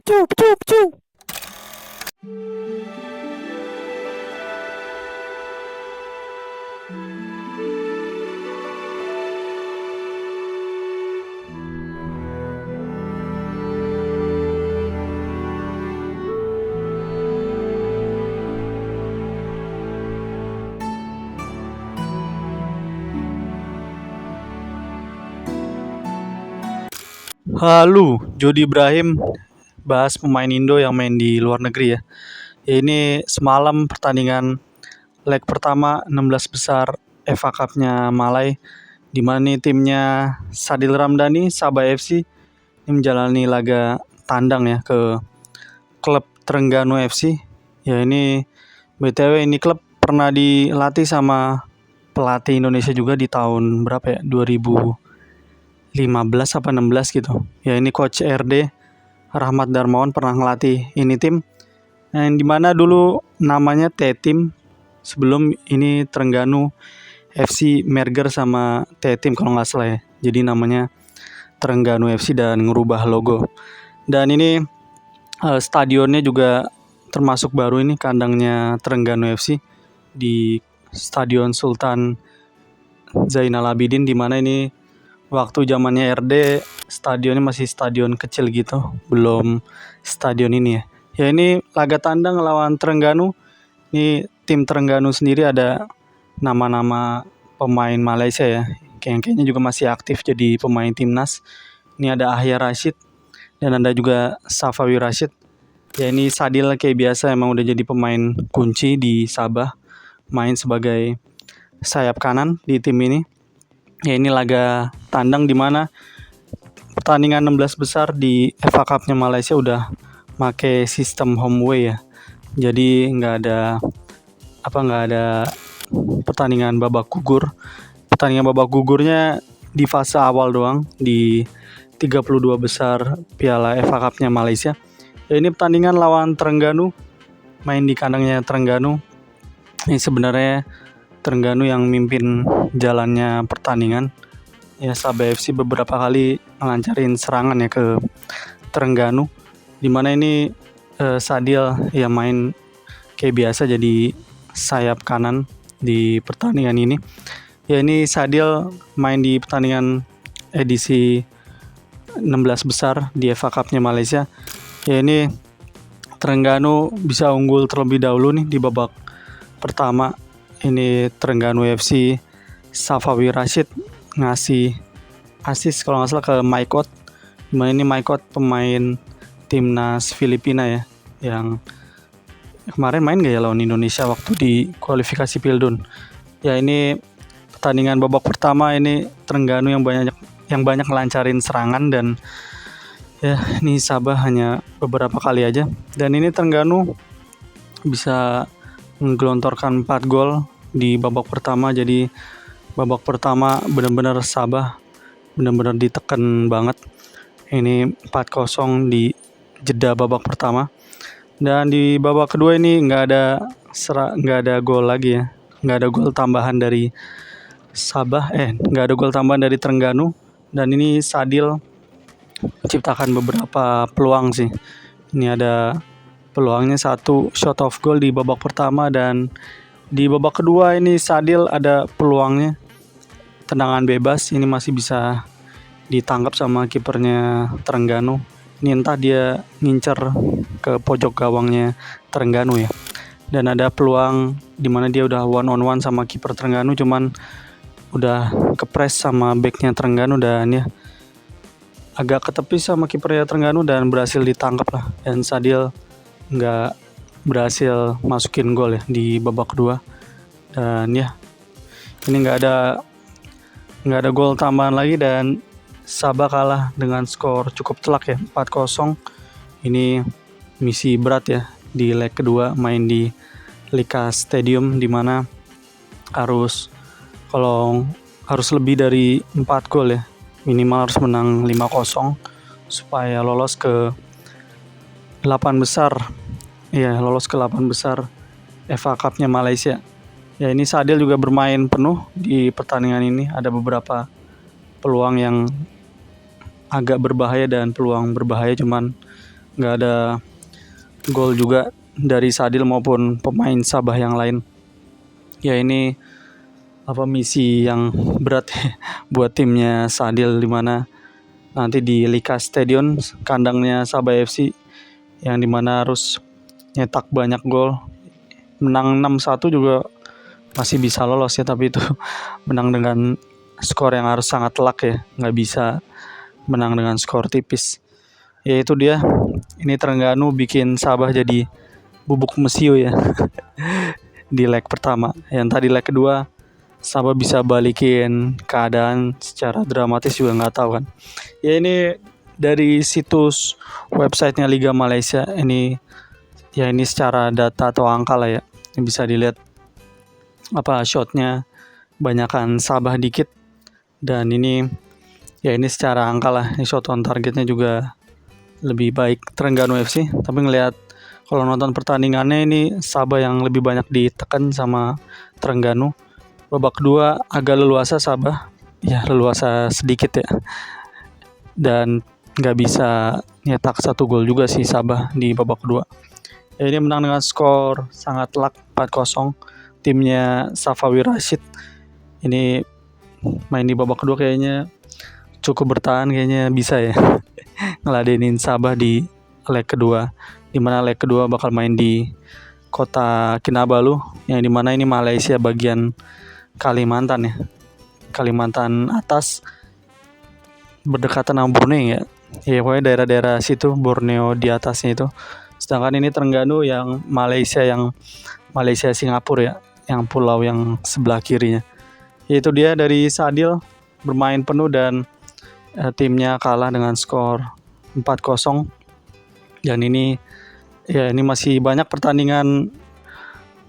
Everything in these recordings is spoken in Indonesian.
Pecu, pecu, pecu. Halo, Jody Ibrahim bahas pemain Indo yang main di luar negeri ya. Ini semalam pertandingan leg pertama 16 besar FA Cup-nya Malai, di mana nih timnya Sadil Ramdhani Sabah FC ini menjalani laga tandang ya ke klub Terengganu FC. Ya ini BTW ini klub pernah dilatih sama pelatih Indonesia juga di tahun berapa ya? 2015 apa 16 gitu. Ya ini coach RD Rahmat Darmawan pernah ngelatih ini tim. Yang dimana dulu namanya T-Team, sebelum ini Terengganu FC merger sama T-Team kalau nggak salah ya. Jadi namanya Terengganu FC dan ngerubah logo. Dan ini stadionnya juga termasuk baru, ini kandangnya Terengganu FC di Stadion Sultan Zainal Abidin, di mana ini waktu zamannya RD stadionnya masih stadion kecil gitu, belum stadion ini ya. Ya ini laga tandang lawan Terengganu. Ini tim Terengganu sendiri ada nama-nama pemain Malaysia ya. Kayaknya juga masih aktif jadi pemain timnas. Ini ada Ahya Rashid dan ada juga Safawi Rashid. Ya ini Sadil kayak biasa emang udah jadi pemain kunci di Sabah, main sebagai sayap kanan di tim ini. Ya ini laga tandang di mana pertandingan 16 besar di FA Cup-nya Malaysia udah make sistem home away ya. Jadi nggak ada pertandingan babak gugur. Pertandingan babak gugurnya di fase awal doang di 32 besar Piala FA Cup-nya Malaysia. Ya, ini pertandingan lawan Terengganu, main di kandangnya Terengganu. Ini sebenarnya Terengganu yang mimpin jalannya pertandingan. Ya Sabah FC beberapa kali ngelancarin serangan ya ke Terengganu, dimana ini Sadil ya main kayak biasa jadi sayap kanan di pertandingan ini. Ya ini Sadil main di pertandingan edisi 16 besar di FA Cup-nya Malaysia. Ya ini Terengganu bisa unggul terlebih dahulu nih di babak pertama. Ini Terengganu FC Safawi Rashid ngasih assist kalau nggak salah ke Maikot. Dimana ini Maikot pemain timnas Filipina ya, yang kemarin main gak ya lawan Indonesia waktu di kualifikasi Pildun. Ya ini pertandingan babak pertama ini Terengganu yang banyak melancarin serangan, dan ya ini Sabah hanya beberapa kali aja. Dan ini Terengganu bisa menggelontorkan 4 gol di babak pertama. Jadi babak pertama benar-benar Sabah benar-benar ditekan banget. Ini 4-0 di jeda babak pertama. Dan di babak kedua ini nggak ada gol lagi ya. Nggak ada gol tambahan dari Sabah, nggak ada gol tambahan dari Terengganu. Dan ini Sadil menciptakan beberapa peluang sih. Ini ada peluangnya satu shot off goal di babak pertama, dan di babak kedua ini Sadil ada peluangnya tendangan bebas, ini masih bisa ditangkap sama kipernya Terengganu. Ini entah dia ngincer ke pojok gawangnya Terengganu ya. Dan ada peluang dimana dia udah one on one sama kiper Terengganu, cuman udah kepres sama backnya Terengganu, dan ya agak ketepis sama kipernya Terengganu dan berhasil ditangkap lah. Dan Sadil nggak berhasil masukin gol ya di babak kedua. Dan ya ini nggak ada gol tambahan lagi, dan Sabah kalah dengan skor cukup telak ya, 4-0. Ini misi berat ya di leg kedua, main di Lika Stadium, dimana harus lebih dari 4 gol ya, minimal harus menang 5-0 supaya lolos ke 8 besar. Ya, lolos ke 8 besar FA Cup-nya Malaysia. Ya, ini Sadil juga bermain penuh di pertandingan ini. Ada beberapa peluang yang agak berbahaya dan peluang berbahaya, cuman nggak ada gol juga dari Sadil maupun pemain Sabah yang lain. Ya ini misi yang berat buat timnya Sadil, dimana nanti di Lika Stadion kandangnya Sabah FC yang dimana harus nyetak banyak gol. Menang 6-1 juga masih bisa lolos ya, tapi itu menang dengan skor yang harus sangat telak ya, nggak bisa menang dengan skor tipis. Ya itu dia, ini Terengganu bikin Sabah jadi bubuk mesiu ya di leg pertama. Yang tadi leg kedua Sabah bisa balikin keadaan secara dramatis juga nggak tahu kan. Ya ini dari situs websitenya Liga Malaysia, ini secara data atau angka lah ya, yang bisa dilihat shotnya banyakan Sabah dikit, dan ini secara angka lah, ini shot on targetnya juga lebih baik Terengganu FC. Tapi ngelihat kalau nonton pertandingannya, ini Sabah yang lebih banyak ditekan sama Terengganu. Babak kedua agak leluasa Sabah, ya leluasa sedikit ya, dan nggak bisa nyetak 1 gol juga sih Sabah di babak kedua. Ya, ini menang dengan skor sangat telak 4-0. Timnya Safawi Rashid ini main di babak kedua kayaknya cukup bertahan, kayaknya bisa ya ngeladenin Sabah di leg kedua, dimana leg kedua bakal main di kota Kinabalu, yang dimana ini Malaysia bagian Kalimantan ya, Kalimantan atas berdekatan sama Borneo ya. Ya pokoknya daerah-daerah situ, Borneo di atasnya itu. Sedangkan ini Terengganu yang Malaysia Singapura ya, yang pulau yang sebelah kirinya. Itu dia dari Sadil, bermain penuh dan timnya kalah dengan skor 4-0. Dan ini masih banyak pertandingan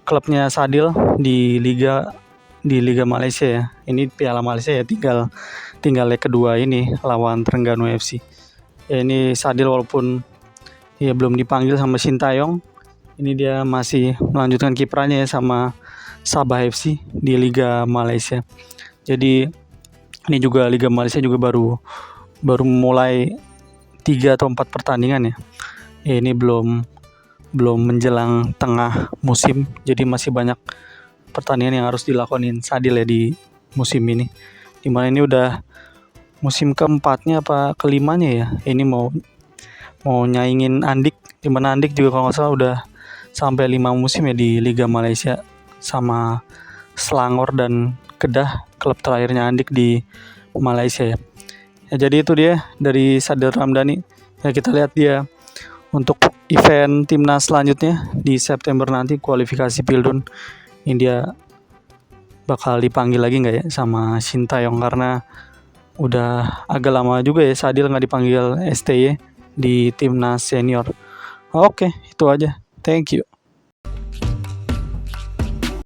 klubnya Sadil di Liga Malaysia ya. Ini Piala Malaysia ya, tinggal leg kedua ini lawan Terengganu FC. Ya, ini Sadil walaupun belum dipanggil sama Sintayong, ini dia masih melanjutkan kiprahnya ya sama Sabah FC di Liga Malaysia. Jadi ini juga Liga Malaysia juga baru mulai 3 atau 4 pertandingan ya. Ini belum menjelang tengah musim, jadi masih banyak pertandingan yang harus dilakonin Sadil ya di musim ini. Dimana ini udah musim keempatnya apa kelimanya ya. Ini mau nyaingin Andik, dimana Andik juga kalau nggak salah udah sampai 5 musim ya di Liga Malaysia, sama Selangor dan Kedah klub terakhirnya Andik di Malaysia ya. Jadi itu dia dari Sadil Ramdhani. Ya kita lihat dia untuk event timnas selanjutnya di September nanti, kualifikasi Pildun. Ini dia bakal dipanggil lagi nggak ya sama Sintayong, karena udah agak lama juga ya Sadil nggak dipanggil STY di timnas senior. Oke, itu aja. Thank you.